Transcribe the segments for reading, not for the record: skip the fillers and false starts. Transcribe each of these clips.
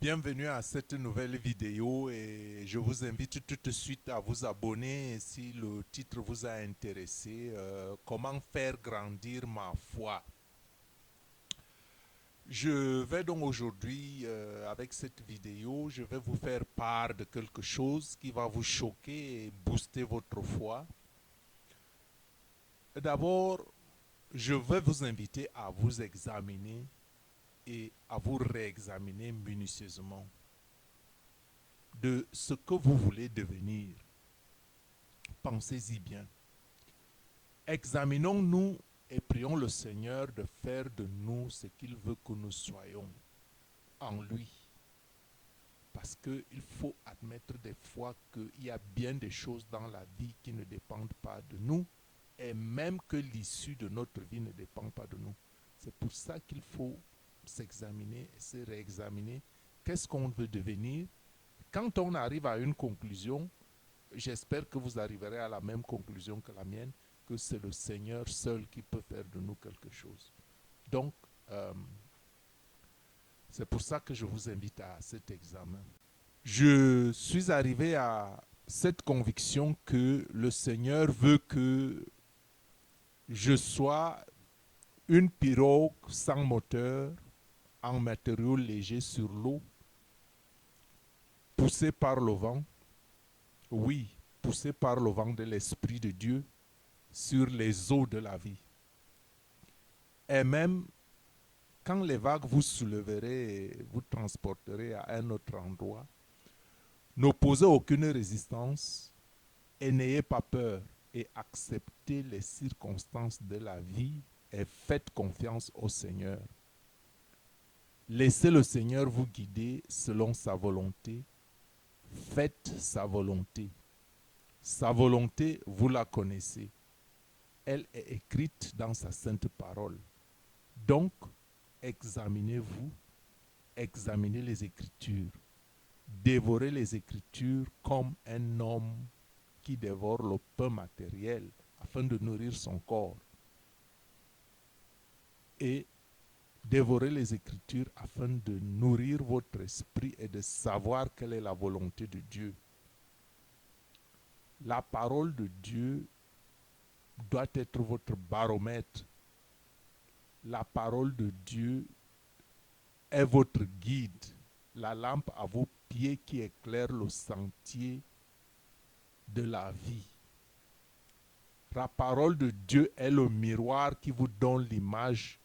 Bienvenue à cette nouvelle vidéo et je vous invite tout de suite à vous abonner si le titre vous a intéressé. Comment faire grandir ma foi? Je vais donc aujourd'hui, avec cette vidéo, je vais vous faire part de quelque chose qui va vous choquer et booster votre foi. D'abord, je vais vous inviter à vous examiner et à vous réexaminer minutieusement de ce que vous voulez devenir. Pensez-y bien. Examinons-nous et prions le Seigneur de faire de nous ce qu'il veut que nous soyons en lui. Parce qu'il faut admettre des fois qu'il y a bien des choses dans la vie qui ne dépendent pas de nous et même que l'issue de notre vie ne dépend pas de nous. C'est pour ça qu'il faut s'examiner et se réexaminer. Qu'est-ce qu'on veut devenir? Quand on arrive à une conclusion, j'espère que vous arriverez à la même conclusion que la mienne, que c'est le Seigneur seul qui peut faire de nous quelque chose. Donc, c'est pour ça que je vous invite à cet examen. Je suis arrivé à cette conviction que le Seigneur veut que je sois une pirogue sans moteur, en matériaux légers sur l'eau, poussée par le vent. Oui, poussée par le vent de l'Esprit de Dieu sur les eaux de la vie. Et même quand les vagues vous souleveraient et vous transporteraient à un autre endroit, n'opposez aucune résistance et n'ayez pas peur et acceptez les circonstances de la vie et faites confiance au Seigneur. Laissez le Seigneur vous guider selon sa volonté. Faites sa volonté. Sa volonté, vous la connaissez. Elle est écrite dans sa sainte parole. Donc, examinez-vous, examinez les Écritures. Dévorez les Écritures comme un homme qui dévore le pain matériel afin de nourrir son corps. Et dévorez les Écritures afin de nourrir votre esprit et de savoir quelle est la volonté de Dieu. La parole de Dieu doit être votre baromètre. La parole de Dieu est votre guide, la lampe à vos pieds qui éclaire le sentier de la vie. La parole de Dieu est le miroir qui vous donne l'image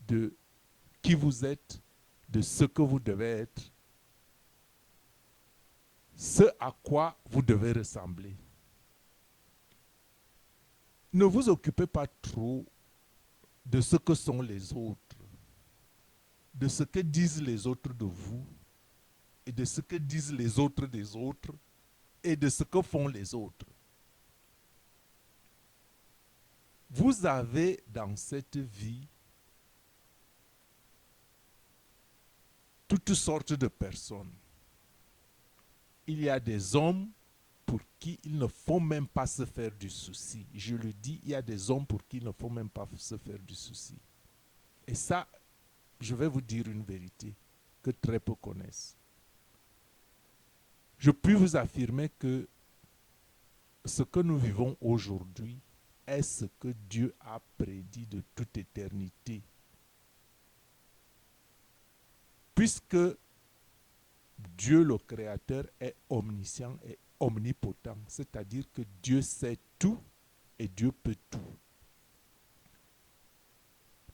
de qui vous êtes, de ce que vous devez être, ce à quoi vous devez ressembler. Ne vous occupez pas trop de ce que sont les autres, de ce que disent les autres de vous, et de ce que disent les autres des autres, et de ce que font les autres. Vous avez dans cette vie toutes sortes de personnes. Il y a des hommes pour qui il ne faut même pas se faire du souci. Je le dis, il y a des hommes pour qui il ne faut même pas se faire du souci. Et ça, je vais vous dire une vérité que très peu connaissent. Je puis vous affirmer que ce que nous vivons aujourd'hui est ce que Dieu a prédit de toute éternité. Puisque Dieu le Créateur est omniscient et omnipotent, c'est-à-dire que Dieu sait tout et Dieu peut tout.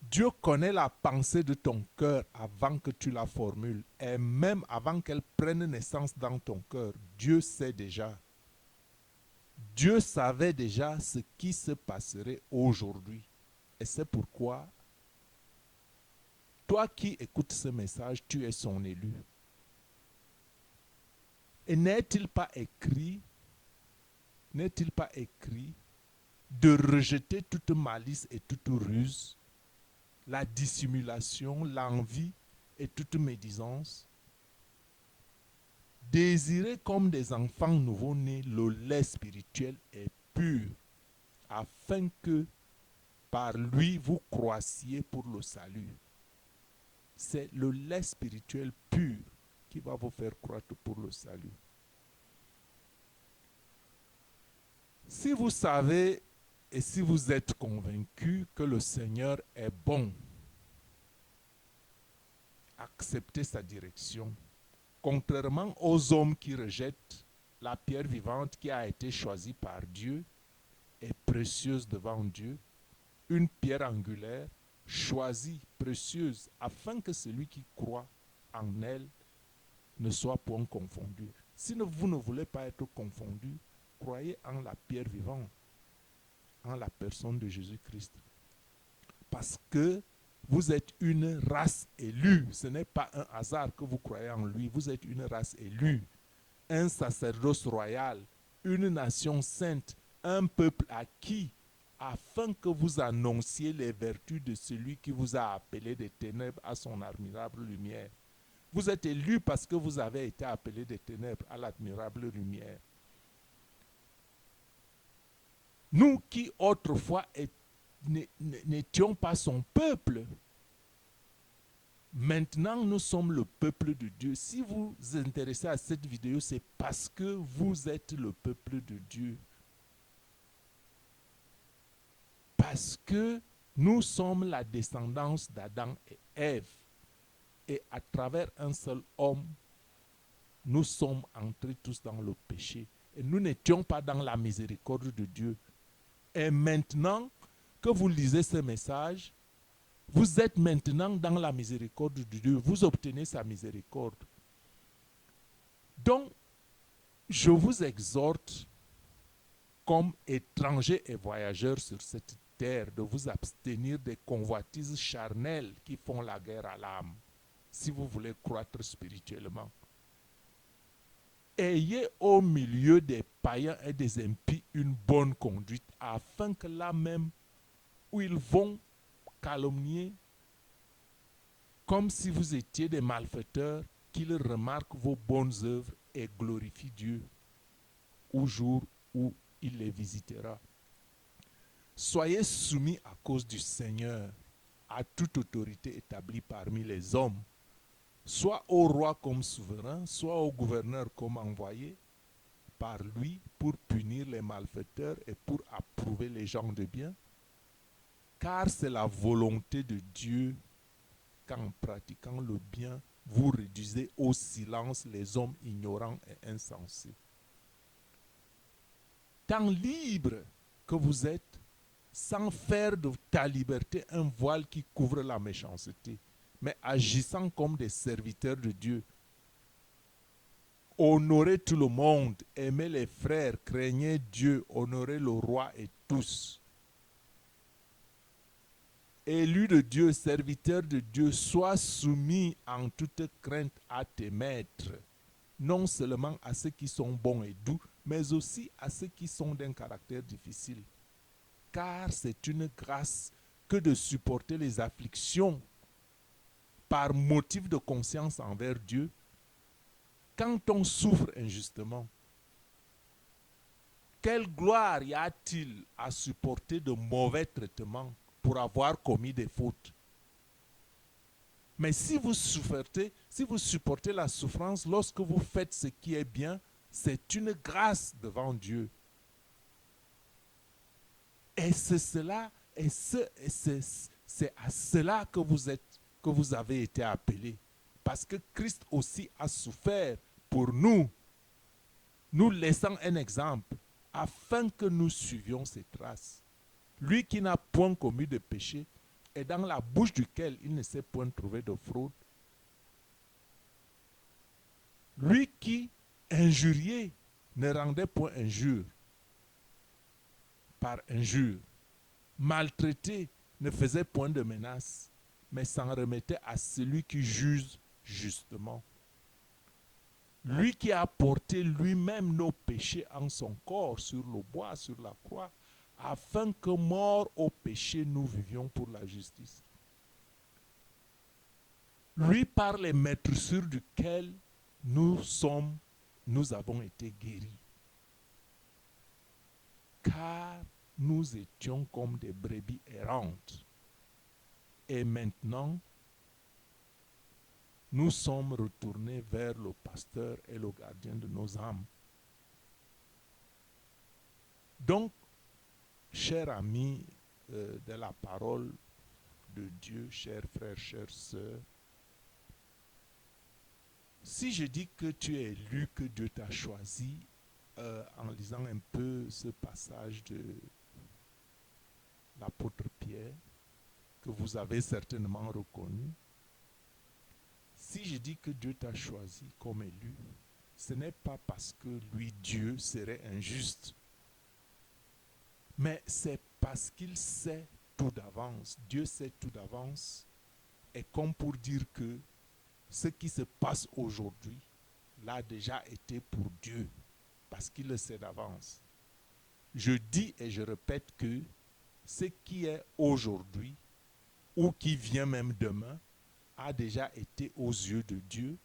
Dieu connaît la pensée de ton cœur avant que tu la formules et même avant qu'elle prenne naissance dans ton cœur. Dieu sait déjà. Dieu savait déjà ce qui se passerait aujourd'hui. Et c'est pourquoi, toi qui écoutes ce message, tu es son élu. Et n'est-il pas écrit de rejeter toute malice et toute ruse, la dissimulation, l'envie et toute médisance, désirez comme des enfants nouveau-nés le lait spirituel et pur, afin que par lui vous croissiez pour le salut. C'est le lait spirituel pur qui va vous faire croître pour le salut. Si vous savez et si vous êtes convaincu que le Seigneur est bon, acceptez sa direction. Contrairement aux hommes qui rejettent la pierre vivante qui a été choisie par Dieu, est précieuse devant Dieu, une pierre angulaire, choisie, précieuse, afin que celui qui croit en elle ne soit point confondu. Si vous ne voulez pas être confondu, croyez en la pierre vivante, en la personne de Jésus-Christ. Parce que vous êtes une race élue. Ce n'est pas un hasard que vous croyez en lui. Vous êtes une race élue, un sacerdoce royal, une nation sainte, un peuple acquis, afin que vous annonciez les vertus de celui qui vous a appelé des ténèbres à son admirable lumière. Vous êtes élus parce que vous avez été appelés des ténèbres à l'admirable lumière. Nous qui autrefois n'étions pas son peuple, maintenant nous sommes le peuple de Dieu. Si vous vous intéressez à cette vidéo, c'est parce que vous êtes le peuple de Dieu. Parce que nous sommes la descendance d'Adam et Ève. Et à travers un seul homme, nous sommes entrés tous dans le péché. Et nous n'étions pas dans la miséricorde de Dieu. Et maintenant que vous lisez ce message, vous êtes maintenant dans la miséricorde de Dieu. Vous obtenez sa miséricorde. Donc, je vous exhorte, comme étrangers et voyageurs sur cette terre, de vous abstenir des convoitises charnelles qui font la guerre à l'âme, si vous voulez croître spirituellement. Ayez au milieu des païens et des impies une bonne conduite, afin que là même où ils vont calomnier, comme si vous étiez des malfaiteurs, qu'ils remarquent vos bonnes œuvres et glorifient Dieu au jour où il les visitera. Soyez soumis à cause du Seigneur à toute autorité établie parmi les hommes, soit au roi comme souverain, soit au gouverneur comme envoyé par lui pour punir les malfaiteurs et pour approuver les gens de bien, car c'est la volonté de Dieu qu'en pratiquant le bien, vous réduisez au silence les hommes ignorants et insensés. Tant libre que vous êtes, sans faire de ta liberté un voile qui couvre la méchanceté, mais agissant comme des serviteurs de Dieu. Honorez tout le monde, aimez les frères, craignez Dieu, honorez le roi et tous. Élus de Dieu, serviteurs de Dieu, sois soumis en toute crainte à tes maîtres, non seulement à ceux qui sont bons et doux, mais aussi à ceux qui sont d'un caractère difficile. Car c'est une grâce que de supporter les afflictions par motif de conscience envers Dieu quand on souffre injustement. Quelle gloire y a-t-il à supporter de mauvais traitements pour avoir commis des fautes? Mais si vous supportez la souffrance lorsque vous faites ce qui est bien, c'est une grâce devant Dieu. Et c'est cela, c'est à cela que vous avez été appelés. Parce que Christ aussi a souffert pour nous, nous laissant un exemple, afin que nous suivions ses traces. Lui qui n'a point commis de péché, et dans la bouche duquel il ne s'est point trouvé de fraude. Lui qui, injurié, ne rendait point injure par injure. Maltraité, ne faisait point de menace, mais s'en remettait à celui qui juge justement. Lui qui a porté lui-même nos péchés en son corps sur le bois, sur la croix, afin que, morts au péché, nous vivions pour la justice. Lui par les maîtressures duquel nous avons été guéris. Car nous étions comme des brebis errantes. Et maintenant, nous sommes retournés vers le pasteur et le gardien de nos âmes. Donc, chers amis de la parole de Dieu, chers frères, chères sœurs, si je dis que tu es élu, que Dieu t'a choisi, en lisant un peu ce passage de l'apôtre Pierre, que vous avez certainement reconnu, si je dis que Dieu t'a choisi comme élu, ce n'est pas parce que lui, Dieu, serait injuste, mais c'est parce qu'il sait tout d'avance. Dieu sait tout d'avance, et comme pour dire que ce qui se passe aujourd'hui l'a déjà été pour Dieu, parce qu'il le sait d'avance. Je dis et je répète que ce qui est aujourd'hui, ou qui vient même demain, a déjà été aux yeux de Dieu,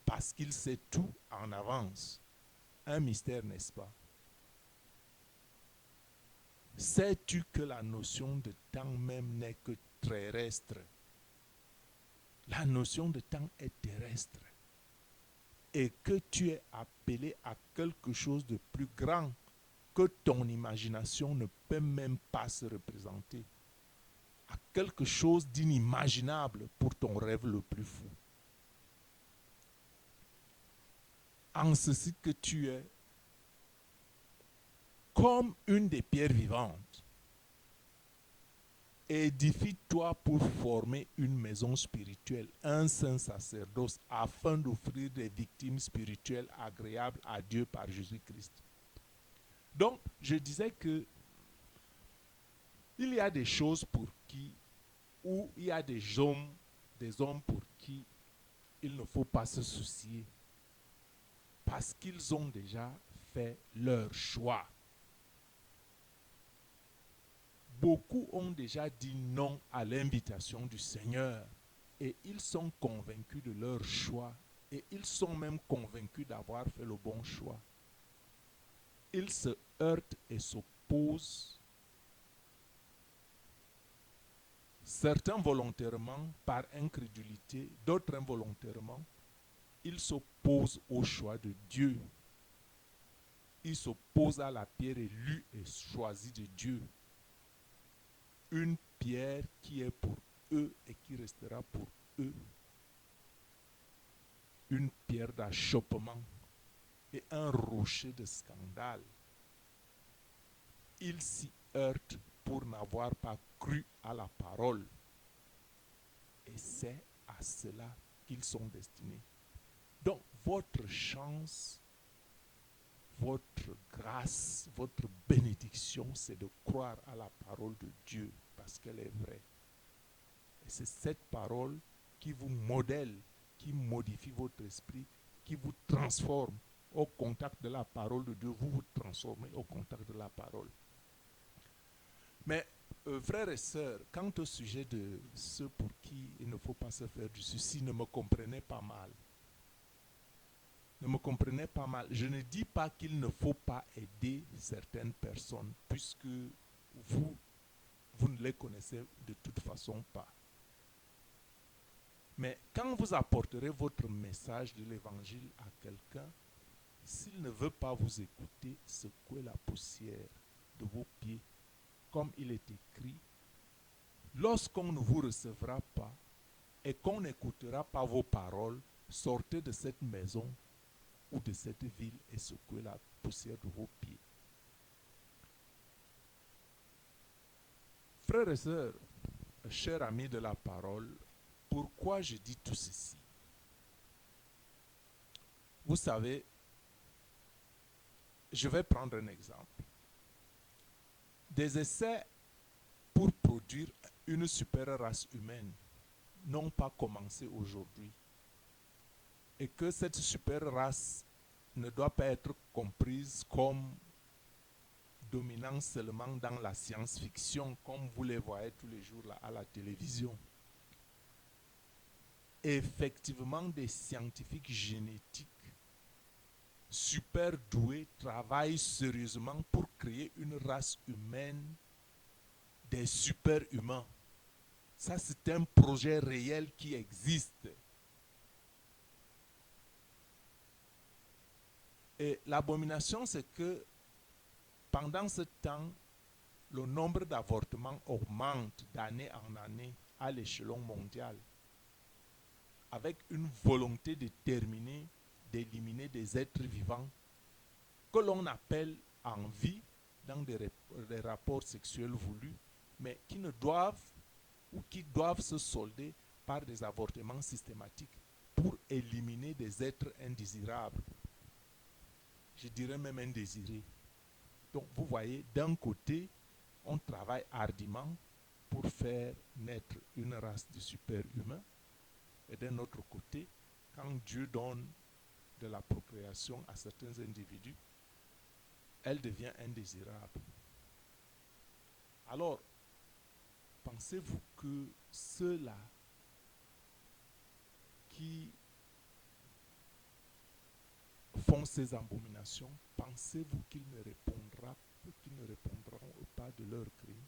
parce qu'il sait tout en avance. Un mystère, n'est-ce pas? Sais-tu que la notion de temps même n'est que terrestre? La notion de temps est terrestre. Et que tu es appelé à quelque chose de plus grand que ton imagination ne peut même pas se représenter. À quelque chose d'inimaginable pour ton rêve le plus fou. En ceci que tu es comme une des pierres vivantes. Édifie-toi pour former une maison spirituelle, un saint sacerdoce, afin d'offrir des victimes spirituelles agréables à Dieu par Jésus-Christ. Donc, je disais que il y a des choses pour qui, ou il y a des hommes pour qui il ne faut pas se soucier, parce qu'ils ont déjà fait leur choix. Beaucoup ont déjà dit non à l'invitation du Seigneur et ils sont convaincus de leur choix et ils sont même convaincus d'avoir fait le bon choix. Ils se heurtent et s'opposent, certains volontairement par incrédulité, d'autres involontairement. Ils s'opposent au choix de Dieu. Ils s'opposent à la pierre élue et choisie de Dieu. Une pierre qui est pour eux et qui restera pour eux. Une pierre d'achoppement et un rocher de scandale. Ils s'y heurtent pour n'avoir pas cru à la parole. Et c'est à cela qu'ils sont destinés. Donc, votre chance, votre grâce, votre bénédiction, c'est de croire à la parole de Dieu parce qu'elle est vraie. Et c'est cette parole qui vous modèle, qui modifie votre esprit, qui vous transforme au contact de la parole de Dieu. Vous vous transformez au contact de la parole. Mais, frères et sœurs, quant au sujet de ceux pour qui il ne faut pas se faire du souci, ne me comprenez pas mal. Ne me comprenez pas mal. Je ne dis pas qu'il ne faut pas aider certaines personnes, puisque vous ne les connaissez de toute façon pas. Mais quand vous apporterez votre message de l'évangile à quelqu'un, s'il ne veut pas vous écouter, secouez la poussière de vos pieds, comme il est écrit. Lorsqu'on ne vous recevra pas et qu'on n'écoutera pas vos paroles, sortez de cette maison ou de cette ville et secouez la poussière de vos pieds. Frères et sœurs, chers amis de la parole, pourquoi je dis tout ceci? Vous savez, je vais prendre un exemple. Des essais pour produire une super race humaine n'ont pas commencé aujourd'hui. Et que cette super race ne doit pas être comprise comme dominant seulement dans la science-fiction, comme vous les voyez tous les jours là, à la télévision. Effectivement, des scientifiques génétiques super doués travaillent sérieusement pour créer une race humaine des super-humains. Ça, c'est un projet réel qui existe. Et l'abomination, c'est que pendant ce temps, le nombre d'avortements augmente d'année en année à l'échelon mondial, avec une volonté déterminée d'éliminer des êtres vivants que l'on appelle en vie dans des rapports sexuels voulus, mais qui ne doivent ou qui doivent se solder par des avortements systématiques pour éliminer des êtres indésirables. Je dirais même indésirés. Donc vous voyez, d'un côté, on travaille hardiment pour faire naître une race de super-humains, et d'un autre côté, quand Dieu donne de la procréation à certains individus, elle devient indésirable. Alors, pensez-vous que ceux-là qui font ces abominations, pensez-vous qu'ils ne répondront pas de leurs crimes?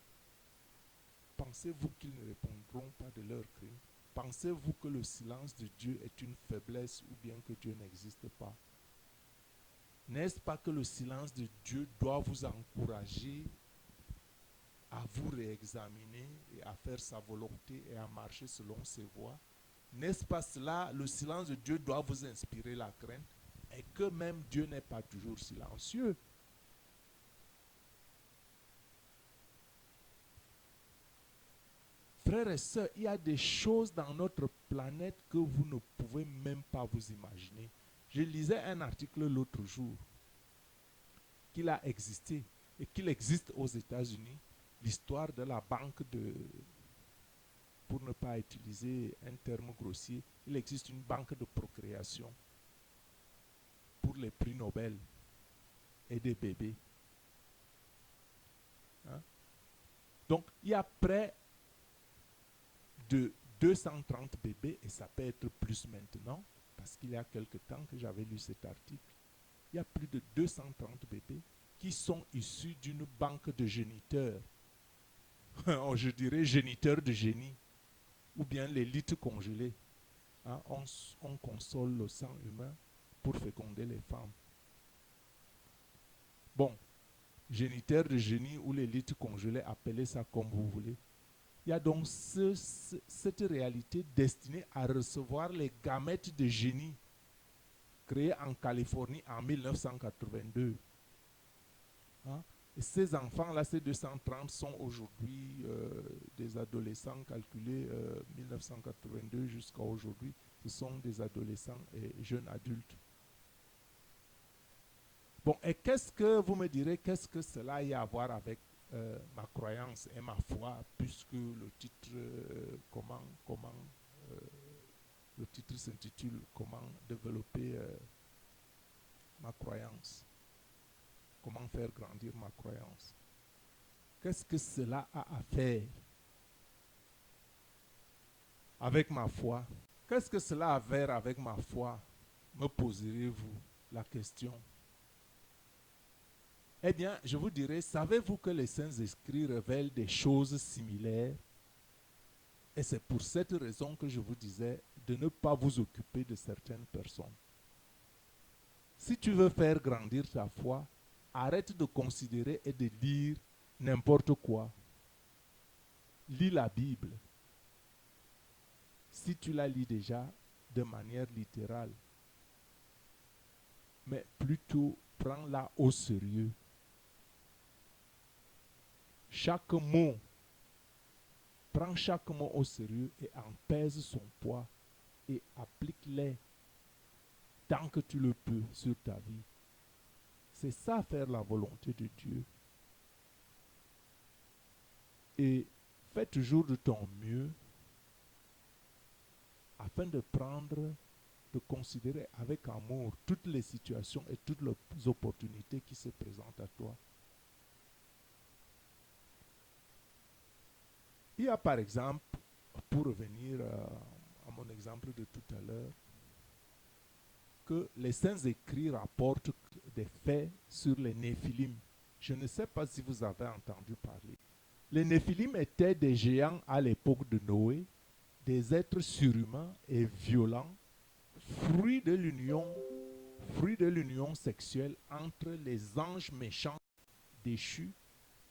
Pensez-vous qu'ils ne répondront pas de leurs crimes? Pensez-vous que le silence de Dieu est une faiblesse ou bien que Dieu n'existe pas? N'est-ce pas que le silence de Dieu doit vous encourager à vous réexaminer et à faire sa volonté et à marcher selon ses voies? N'est-ce pas cela? Le silence de Dieu doit vous inspirer la crainte, et que même Dieu n'est pas toujours silencieux. Frères et sœurs, il y a des choses dans notre planète que vous ne pouvez même pas vous imaginer. Je lisais un article l'autre jour qu'il a existé et qu'il existe aux États-Unis, l'histoire de la banque de, pour ne pas utiliser un terme grossier, il existe une banque de procréation pour les prix Nobel et des bébés. Hein? Donc, il y a près de 230 bébés, et ça peut être plus maintenant, parce qu'il y a quelque temps que j'avais lu cet article. Il y a plus de 230 bébés qui sont issus d'une banque de géniteurs. Je dirais géniteurs de génie, ou bien les litres congelés. Hein, on console le sang humain pour féconder les femmes. Bon, géniteurs de génie ou les litres congelés, appelez ça comme vous voulez. Il y a donc cette réalité destinée à recevoir les gamètes de génie créés en Californie en 1982. Hein? Et ces enfants-là, ces 230, sont aujourd'hui des adolescents calculés 1982 jusqu'à aujourd'hui. Ce sont des adolescents et jeunes adultes. Bon, et qu'est-ce que vous me direz, qu'est-ce que cela a à voir avec ma croyance et ma foi, puisque le titre, le titre s'intitule Comment développer ma croyance, comment faire grandir ma croyance. Qu'est-ce que cela a à faire avec ma foi? Qu'est-ce que cela a à faire avec ma foi? Me poserez-vous la question. Eh bien, je vous dirai, savez-vous que les Saints Écrits révèlent des choses similaires? Et c'est pour cette raison que je vous disais de ne pas vous occuper de certaines personnes. Si tu veux faire grandir ta foi, arrête de considérer et de lire n'importe quoi. Lis la Bible. Si tu la lis déjà de manière littérale, mais plutôt prends-la au sérieux. Chaque mot, prends chaque mot au sérieux et en pèse son poids et applique-les tant que tu le peux sur ta vie. C'est ça, faire la volonté de Dieu. Et fais toujours de ton mieux afin de considérer avec amour toutes les situations et toutes les opportunités qui se présentent à toi. Il y a par exemple, pour revenir à mon exemple de tout à l'heure, que les Saints Écrits rapportent des faits sur les Néphilim. Je ne sais pas si vous avez entendu parler. Les Néphilim étaient des géants à l'époque de Noé, des êtres surhumains et violents, fruits de l'union fruit de l'union sexuelle entre les anges méchants déchus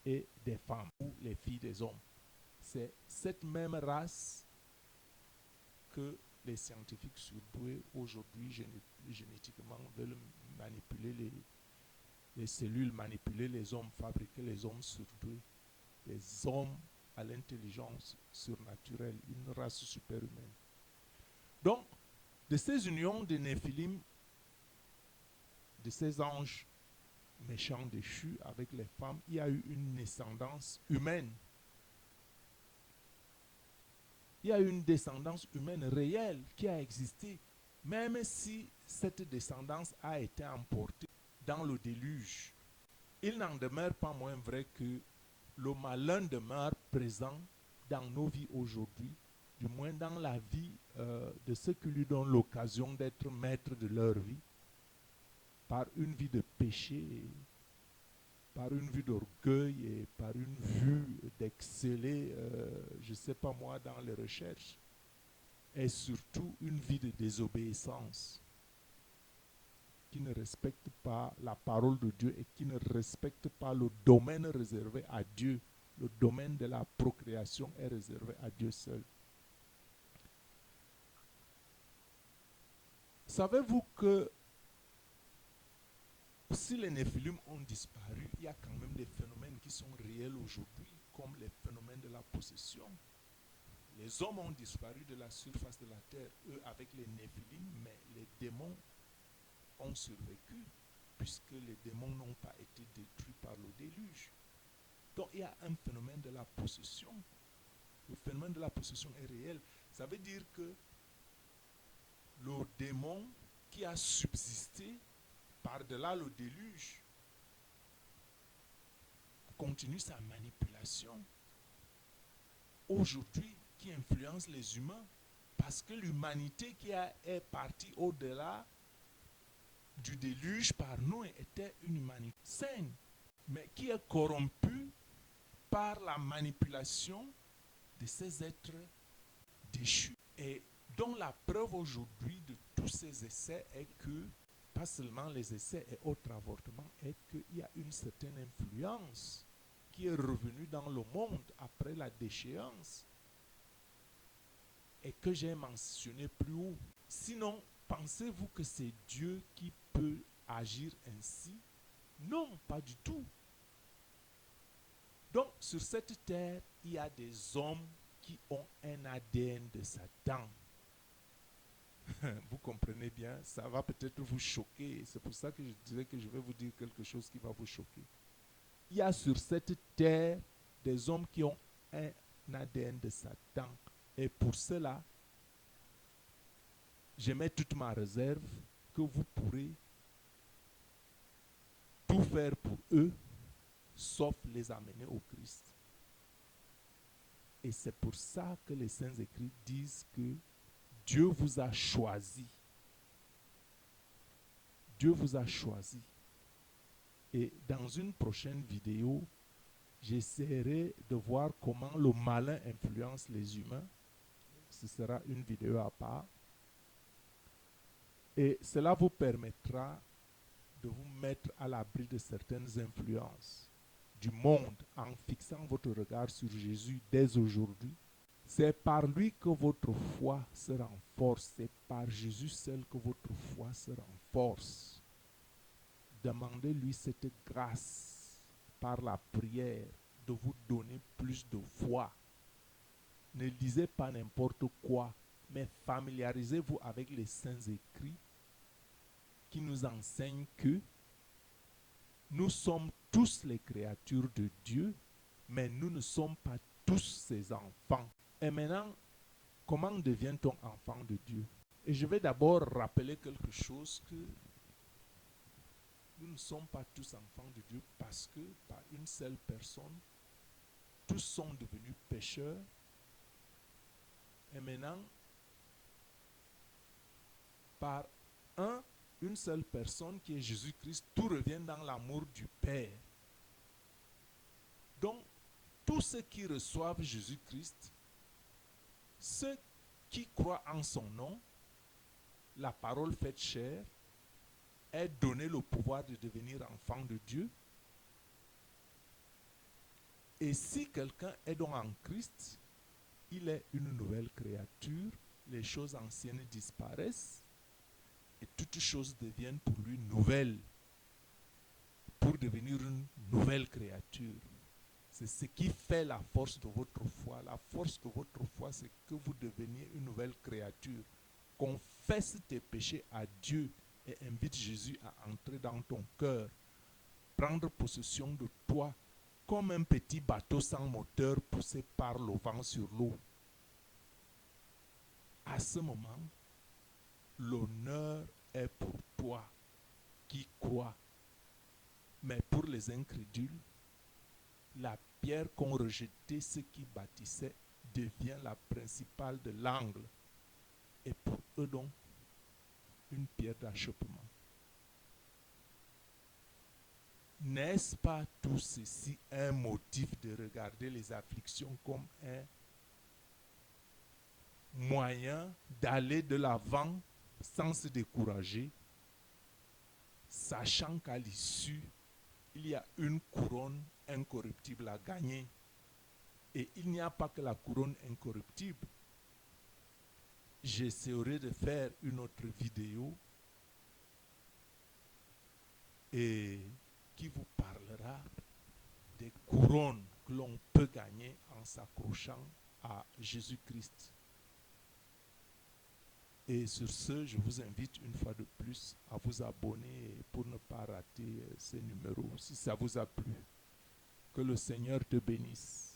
et des femmes ou les filles des hommes. C'est cette même race que les scientifiques surdoués aujourd'hui génétiquement veulent manipuler les cellules, manipuler les hommes, fabriquer les hommes surdoués, les hommes à l'intelligence surnaturelle, une race superhumaine. Donc, de ces unions de Néphilim, de ces anges méchants déchus avec les femmes, il y a eu une descendance humaine. Il y a eu une descendance humaine réelle qui a existé, même si cette descendance a été emportée dans le déluge. Il n'en demeure pas moins vrai que le malin demeure présent dans nos vies aujourd'hui, du moins dans la vie de ceux qui lui donnent l'occasion d'être maîtres de leur vie, par une vie de péché, par une vue d'orgueil et par une vue d'exceller, je ne sais pas moi, dans les recherches, et surtout une vie de désobéissance qui ne respecte pas la parole de Dieu et qui ne respecte pas le domaine réservé à Dieu. Le domaine de la procréation est réservé à Dieu seul. Savez-vous que si les Néphilim ont disparu, il y a quand même des phénomènes qui sont réels aujourd'hui, comme les phénomènes de la possession. Les hommes ont disparu de la surface de la terre, eux avec les Néphilim, mais les démons ont survécu, puisque les démons n'ont pas été détruits par le déluge. Donc il y a un phénomène de la possession. Le phénomène de la possession est réel. Ça veut dire que le démon qui a subsisté par-delà le déluge continue sa manipulation aujourd'hui qui influence les humains, parce que l'humanité est partie au-delà du déluge par nous était une humanité saine, mais qui est corrompue par la manipulation de ces êtres déchus, et dont la preuve aujourd'hui de tous ces essais est que, pas seulement les essais et autres avortements, est qu'il y a une certaine influence qui est revenue dans le monde après la déchéance et que j'ai mentionné plus haut. Sinon, pensez-vous que c'est Dieu qui peut agir ainsi? Non, pas du tout. Donc, sur cette terre, il y a des hommes qui ont un ADN de Satan. Vous comprenez bien, ça va peut-être vous choquer. C'est pour ça que je dirais que je vais vous dire quelque chose qui va vous choquer. Il y a sur cette terre des hommes qui ont un ADN de Satan. Et pour cela, je mets toute ma réserve que vous pourrez tout faire pour eux, sauf les amener au Christ. Et c'est pour ça que les Saints Écrits disent que Dieu vous a choisi. Dieu vous a choisi. Et dans une prochaine vidéo, j'essaierai de voir comment le malin influence les humains. Ce sera une vidéo à part. Et cela vous permettra de vous mettre à l'abri de certaines influences du monde en fixant votre regard sur Jésus dès aujourd'hui. C'est par lui que votre foi se renforce. C'est par Jésus seul que votre foi se renforce. Demandez-lui cette grâce par la prière de vous donner plus de foi. Ne lisez pas n'importe quoi, mais familiarisez-vous avec les Saints Écrits qui nous enseignent que nous sommes tous les créatures de Dieu, mais nous ne sommes pas tous ses enfants. Et maintenant, comment devient-on enfant de Dieu? Et je vais d'abord rappeler quelque chose, que nous ne sommes pas tous enfants de Dieu parce que par une seule personne, tous sont devenus pécheurs. Et maintenant, par une seule personne qui est Jésus-Christ, tout revient dans l'amour du Père. Donc, tous ceux qui reçoivent Jésus-Christ, ceux qui croient en son nom, la parole faite chair, est donné le pouvoir de devenir enfant de Dieu. Et si quelqu'un est donc en Christ, il est une nouvelle créature, les choses anciennes disparaissent et toutes choses deviennent pour lui nouvelles, pour devenir une nouvelle créature. C'est ce qui fait la force de votre foi. La force de votre foi, c'est que vous deveniez une nouvelle créature. Confesse tes péchés à Dieu et invite Jésus à entrer dans ton cœur, prendre possession de toi comme un petit bateau sans moteur poussé par le vent sur l'eau. À ce moment, l'honneur est pour toi qui crois. Mais pour les incrédules, la pierre qu'ont rejetée ceux qui bâtissaient devient la principale de l'angle. Et pour eux donc, une pierre d'achoppement. N'est-ce pas tout ceci un motif de regarder les afflictions comme un moyen d'aller de l'avant sans se décourager, sachant qu'à l'issue, il y a une couronne incorruptible à gagner. Et il n'y a pas que la couronne incorruptible. J'essaierai de faire une autre vidéo et qui vous parlera des couronnes que l'on peut gagner en s'accrochant à Jésus-Christ. Et sur ce, je vous invite une fois de plus à vous abonner pour ne pas rater ces numéros si ça vous a plu. Que le Seigneur te bénisse.